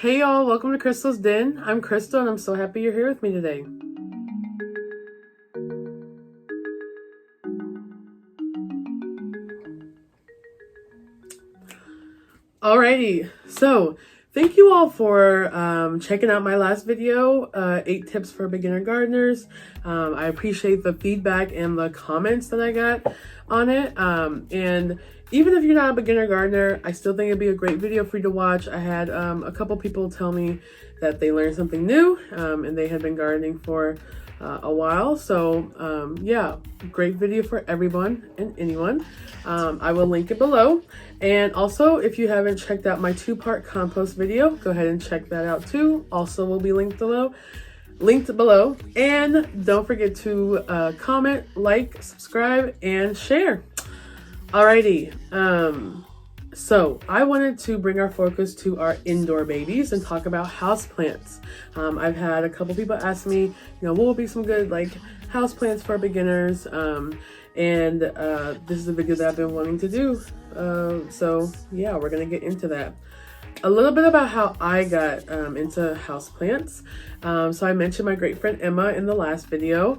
Hey y'all, welcome to Crystal's Den. I'm Crystal and I'm so happy you're here with me today. Alrighty, so thank you all for checking out my last video, 8 tips for beginner gardeners. I appreciate the feedback and the comments that I got on it. And even if you're not a beginner gardener, I still think it'd be a great video for you to watch. I had a couple people tell me that they learned something new and they had been gardening for a while. So yeah, great video for everyone and anyone. I will link it below. And also, if you haven't checked out my 2-part compost video, go ahead and check that out too. Also will be linked below. And don't forget to comment, like, subscribe, and share. Alrighty, so I wanted to bring our focus to our indoor babies and talk about houseplants. I've had a couple people ask me, what will be some good like houseplants for beginners? And this is a video that I've been wanting to do. So yeah, we're gonna get into that. A little bit about how I got into houseplants. So I mentioned my great friend Emma in the last video.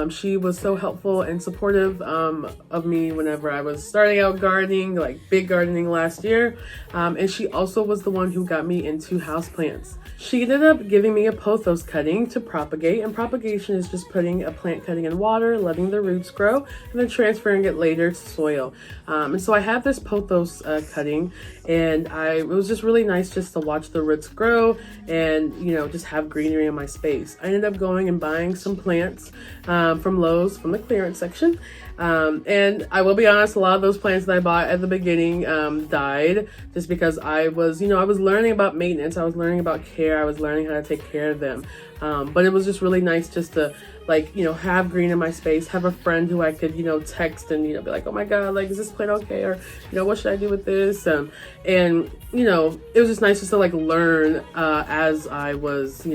She was so helpful and supportive of me whenever I was starting out gardening, like big gardening last year. And she also was the one who got me into houseplants. She ended up giving me a pothos cutting to propagate, and propagation is just putting a plant cutting in water, letting the roots grow, and then transferring it later to soil. And so I have this pothos cutting, and it was just really nice just to watch the roots grow and just have greenery in my space. I ended up going and buying some plants from Lowe's from the clearance section. And I will be honest, a lot of those plants that I bought at the beginning died just because I was learning about maintenance, I was learning about care, I was learning how to take care of them. But it was just really nice just to have green in my space, have a friend who I could, text and, be like, oh my God, like, is this plant okay? Or, what should I do with this? And, it was just nice just to learn as I was,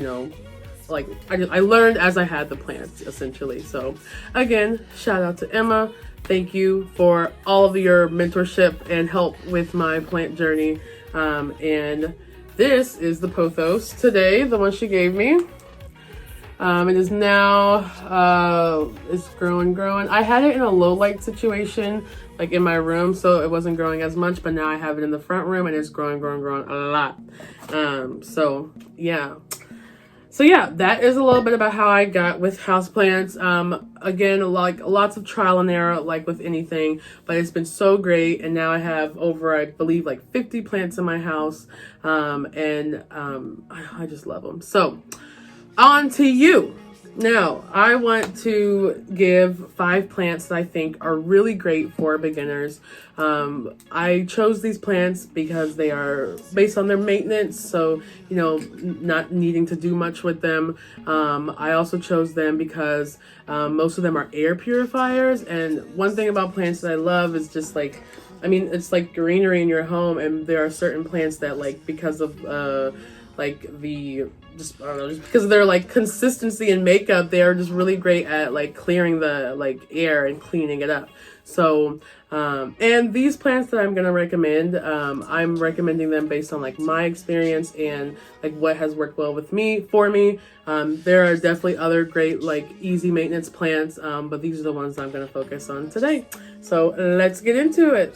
I learned as I had the plants essentially. So again, shout out to Emma. Thank you for all of your mentorship and help with my plant journey. And this is the pothos today, the one she gave me. It is now, it's growing. I had it in a low light situation, like in my room, so it wasn't growing as much, but now I have it in the front room and it's growing a lot. So yeah, that is a little bit about how I got with houseplants. Again, lots of trial and error, like with anything, but it's been so great. And now I have over, I believe, 50 plants in my house. I just love them. So on to you. Now, I want to give 5 plants that I think are really great for beginners. I chose these plants because they are based on their maintenance, so, not needing to do much with them. I also chose them because most of them are air purifiers, and one thing about plants that I love is just it's like greenery in your home, and there are certain plants that because of just because of their consistency and makeup, they are just really great at clearing the air and cleaning it up. So and these plants that I'm gonna recommend, I'm recommending them based on my experience and what has worked well with me for me. There are definitely other great easy maintenance plants, but these are the ones I'm gonna focus on today. So let's get into it.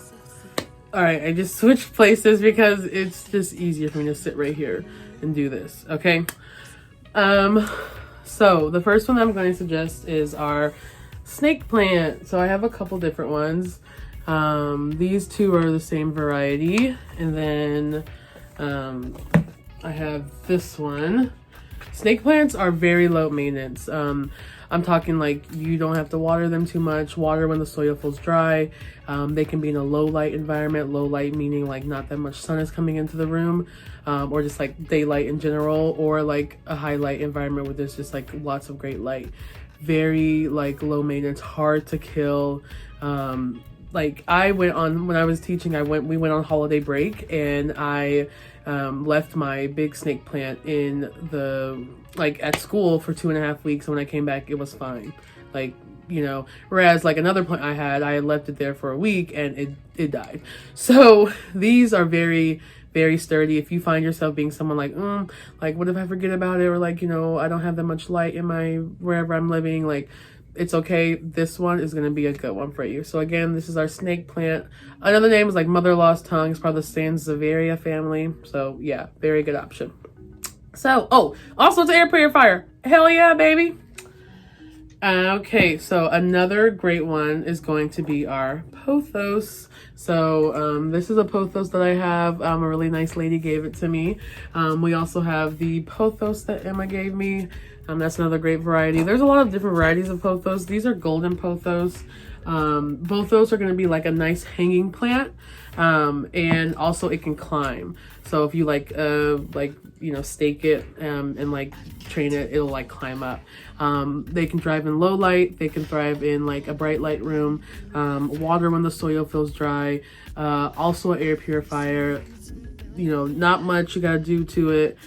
All right, I just switched places because it's just easier for me to sit right here and do this. Okay. So the first one I'm going to suggest is our snake plant. So I have a couple different ones. These two are the same variety, and then I have this one. Snake plants are very low maintenance. I'm talking you don't have to water them too much. Water when the soil feels dry. They can be in a low light environment. Low light meaning not that much sun is coming into the room, or just daylight in general, or a high light environment where there's just lots of great light. Very low maintenance, hard to kill. I went on, when I was teaching, we went on holiday break, and I left my big snake plant in the at school for 2.5 weeks. And when I came back, it was fine. Whereas another plant I had left it there for a week and it died. So these are very, very sturdy. If you find yourself being someone like, like what if I forget about it, or like, you know, I don't have that much light in my wherever I'm living, like it's okay. This one is going to be a good one for you. So again, this is our snake plant. Another name is like Mother Lost Tongue. It's part of the Sansevieria family. So yeah, very good option. So, also it's an air purifier. Hell yeah, baby. Okay, so another great one is going to be our pothos. So this is a pothos that I have. A really nice lady gave it to me. We also have the pothos that Emma gave me. That's another great variety. There's a lot of different varieties of pothos. These are golden pothos. Both those are going to be like a nice hanging plant. And also it can climb. So if you like you know, stake it and like train it, it'll like climb up. They can thrive in low light. They can thrive in like a bright light room. Water when the soil feels dry. Also an air purifier. You know, not much you gotta do to it.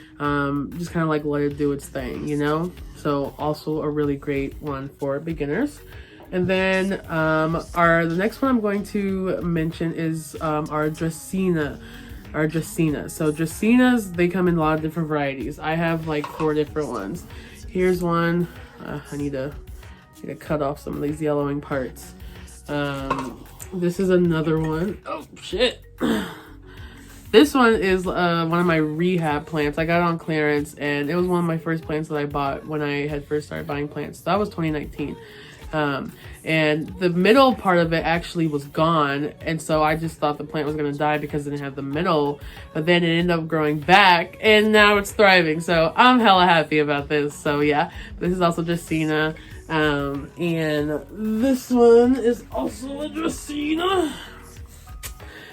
Just kind of like let it do its thing, you know? So also a really great one for beginners. And then the next one I'm going to mention is our Dracaena. So Dracaenas, they come in a lot of different varieties. I have like 4 different ones. Here's one. I need to cut off some of these yellowing parts. This is another one. Oh shit. This one is one of my rehab plants. I got it on clearance, and it was one of my first plants that I bought when I had first started buying plants. So that was 2019. And the middle part of it actually was gone, and so I just thought the plant was going to die because it didn't have the middle, but then it ended up growing back, and now it's thriving. So I'm hella happy about this. So yeah, this is also Dracaena. And this one is also a Dracaena.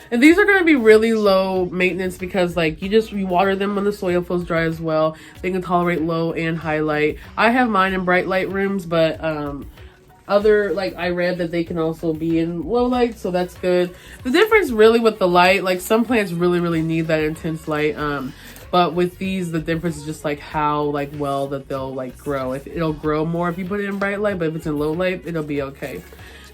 And these are going to be really low maintenance because like you water them when the soil feels dry as well. They can tolerate low and high light. I have mine in bright light rooms, but I read that they can also be in low light, so that's good. The difference really with the light, like some plants really need that intense light. But with these, the difference is just like how like well that they'll like grow. If it'll grow more if you put it in bright light, but if it's in low light, it'll be okay.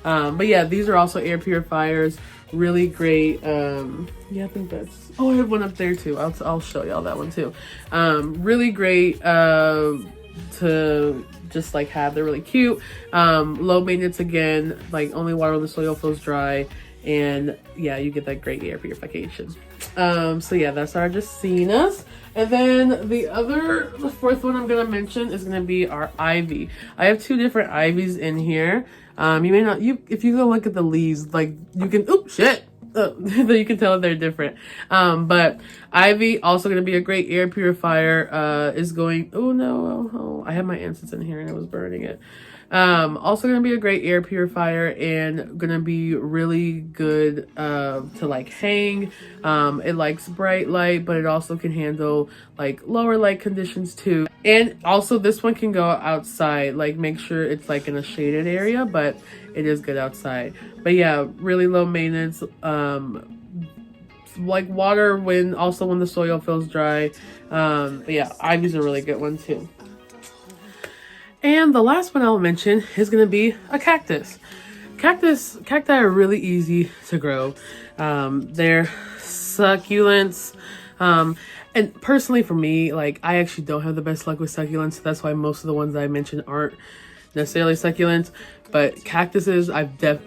But yeah, these are also air purifiers. Really great. Yeah, I think that's, I have one up there too. I'll show y'all that one too. Really great to just like have. They're really cute. Low maintenance again, like only water when the soil feels dry, and yeah, you get that great air purification. So yeah, that's our Dracaenas. And then the fourth one I'm gonna mention is gonna be our ivy. I have 2 different ivies in here. You may not, if you go look at the leaves, like you can, you can tell they're different. But ivy also going to be a great air purifier. I had my incense in here and I was burning it. Also going to be a great air purifier and going to be really good to like hang. It likes bright light, but it also can handle like lower light conditions too. And also this one can go outside, like make sure it's like in a shaded area, but it is good outside. But yeah, really low maintenance. Like water when the soil feels dry. But yeah, ivy's a really good one too. And the last one I'll mention is going to be a cactus. Cacti are really easy to grow. They're succulents. And personally for me, like I actually don't have the best luck with succulents. So that's why most of the ones that I mentioned aren't necessarily succulents. But cactuses,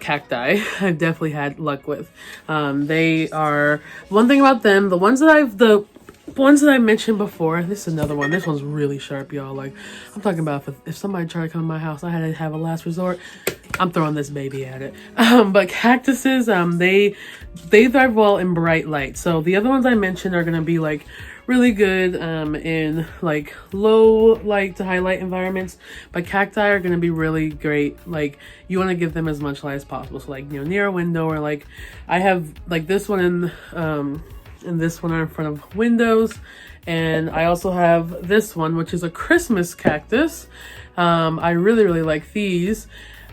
cacti, I've definitely had luck with. They are, one thing about them, the ones that I mentioned before, this is another one. This one's really sharp, y'all. Like, I'm talking about if somebody tried to come to my house, I had to have a last resort. I'm throwing this baby at it. But cactuses, they thrive well in bright light. So the other ones I mentioned are going to be like really good in like low light to high light environments. But cacti are going to be really great. Like, you want to give them as much light as possible. So like, you know, near a window, or like I have like this one in and this one are in front of windows. And I also have this one, which is a Christmas cactus. I really like these.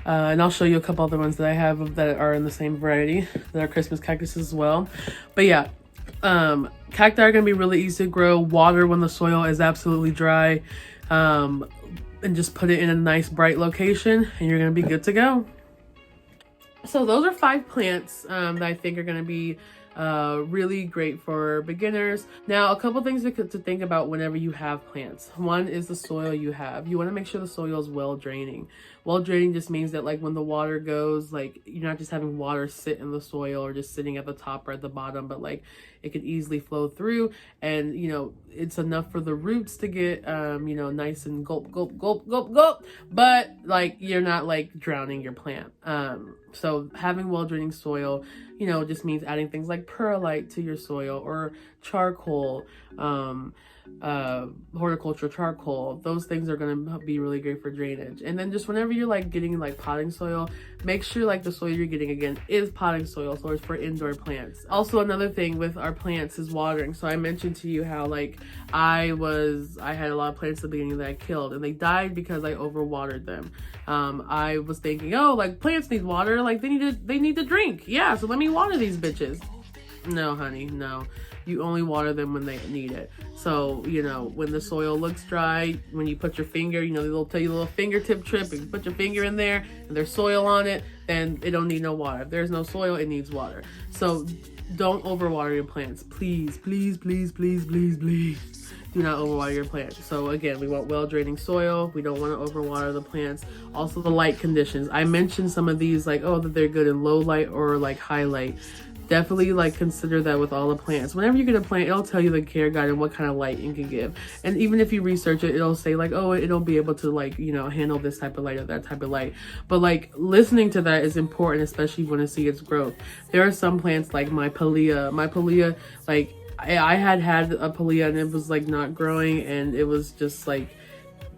And I'll show you a couple other ones that I have that are in the same variety that are Christmas cactuses as well. But yeah, cacti are going to be really easy to grow. Water when the soil is absolutely dry. And just put it in a nice bright location and you're going to be good to go. So those are 5 plants that I think are going to be Really great for beginners. Now, a couple things to think about whenever you have plants. One is the soil you have. You want to make sure the soil is well draining. Well draining just means that like when the water goes, like you're not just having water sit in the soil or just sitting at the top or at the bottom, but like it could easily flow through, and you know it's enough for the roots to get you know, nice and gulp gulp gulp gulp gulp, but like you're not like drowning your plant. So having well draining soil, you know, just means adding things like perlite to your soil or charcoal, horticulture charcoal. Those things are going to be really great for drainage. And then just whenever you're like getting like potting soil, make sure like the soil you're getting again is potting soil, so it's for indoor plants. Also, another thing with our plants is watering. So I mentioned to you how like I had a lot of plants at the beginning that I killed, and they died because I overwatered them. I was thinking, oh, like plants need water, like they need to drink. Yeah, so let me water these bitches. No, honey, no. You only water them when they need it. So, you know, when the soil looks dry, when you put your finger, you know, they'll tell you a little fingertip trip, and you put your finger in there and there's soil on it, then it don't need no water. If there's no soil, it needs water. So don't overwater your plants. Please, please, please, please, please, please. Do not overwater your plants. So again, we want well draining soil. We don't want to overwater the plants. Also the light conditions. I mentioned some of these like, oh, that they're good in low light or like high light. Definitely like consider that with all the plants. Whenever you get a plant, it'll tell you the care guide and what kind of light it can give. And even if you research it, it'll say like, oh, it'll be able to like, you know, handle this type of light or that type of light. But like listening to that is important, especially when you see its growth. There are some plants like my palea, like I had a palea and it was like not growing, and it was just like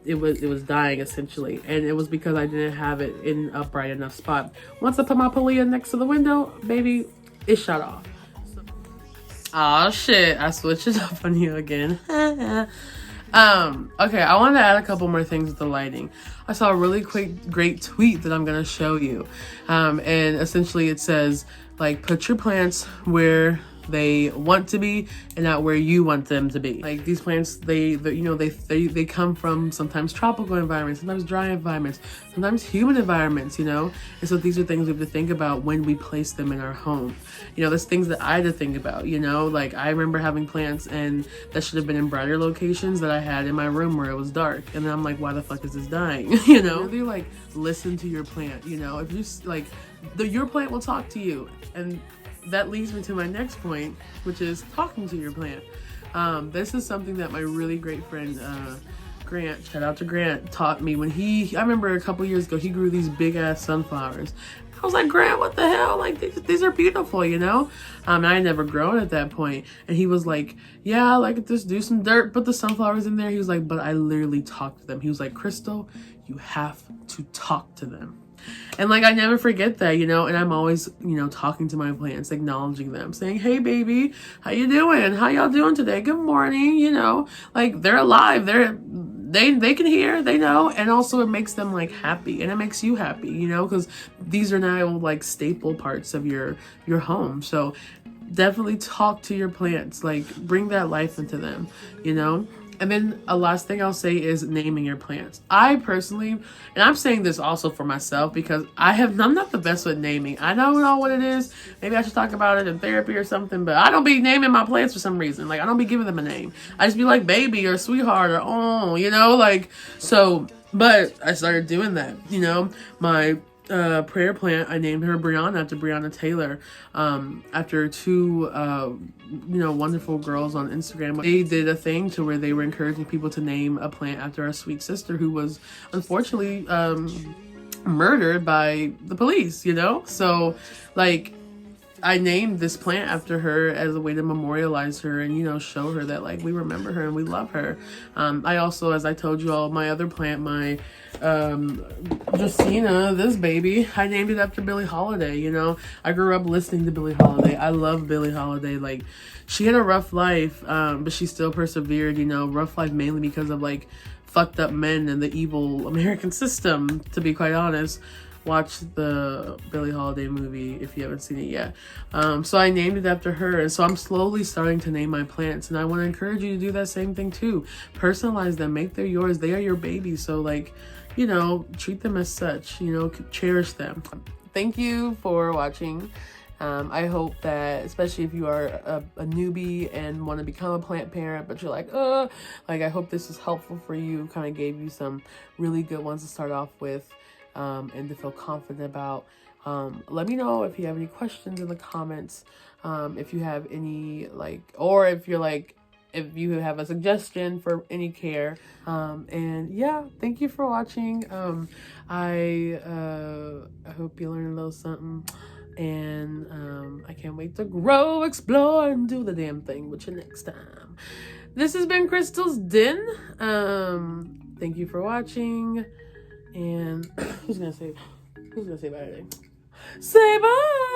it was dying essentially, and it was because I didn't have it in a bright enough spot. Once I put my palea next to the window, baby, it shut off. Oh shit, I switched it up on you again. Okay, I wanted to add a couple more things with the lighting. I saw a really great tweet that I'm gonna show you, and essentially it says like, put your plants where they want to be and not where you want them to be. Like these plants, they come from sometimes tropical environments, sometimes dry environments, sometimes humid environments, you know. And so these are things we have to think about when we place them in our home. You know, there's things that I had to think about, you know, like I remember having plants and that should have been in brighter locations that I had in my room where it was dark, and then I'm like, why the fuck is this dying? You know, really like listen to your plant. You know, if you like your plant will talk to you. And that leads me to my next point, which is talking to your plant. This is something that my really great friend Grant, shout out to Grant, taught me when I remember a couple years ago, he grew these big ass sunflowers. I was like, Grant, what the hell? Like, these are beautiful, you know? And I had never grown at that point. And he was like, yeah, like, just do some dirt, put the sunflowers in there. He was like, but I literally talked to them. He was like, Crystal, you have to talk to them. And like, I never forget that, you know, and I'm always, you know, talking to my plants, acknowledging them, saying, hey baby, how you doing? How y'all doing today? Good morning. You know, like they're alive. They can hear, they know. And also it makes them like happy, and it makes you happy, you know, because these are now like staple parts of your home. So definitely talk to your plants, like bring that life into them, you know. And then a last thing I'll say is naming your plants. I personally, and I'm saying this also for myself because I'm not the best with naming. I don't know what it is. Maybe I should talk about it in therapy or something, but I don't be naming my plants for some reason. Like I don't be giving them a name. I just be like baby or sweetheart or oh, you know, like, so, but I started doing that, you know. My prayer plant, I named her Brianna after Breonna Taylor, after two you know, wonderful girls on Instagram. They did a thing to where they were encouraging people to name a plant after our sweet sister who was unfortunately murdered by the police, you know. So like I named this plant after her as a way to memorialize her and, you know, show her that like we remember her and we love her. I also, as I told you all, my other plant, my Justina, this baby, I named it after Billie Holiday. You know, I grew up listening to Billie Holiday. I love Billie Holiday. Like, she had a rough life, but she still persevered, you know. Rough life mainly because of like fucked up men and the evil American system, to be quite honest. Watch the Billie Holiday movie if you haven't seen it yet. So I named it after her. And so I'm slowly starting to name my plants. And I want to encourage you to do that same thing too. Personalize them. Make them yours. They are your babies. So like, you know, treat them as such. You know, cherish them. Thank you for watching. I hope that, especially if you are a newbie and want to become a plant parent, but you're like, I hope this is helpful for you, kind of gave you some really good ones to start off with, and to feel confident about. Let me know if you have any questions in the comments, if you have any, or if you're if you have a suggestion for any care. And yeah, thank you for watching. I hope you learned a little something. And I can't wait to grow, explore, and do the damn thing with you next time. This has been Crystal's Den. Thank you for watching. And who's gonna say bye today? Say bye!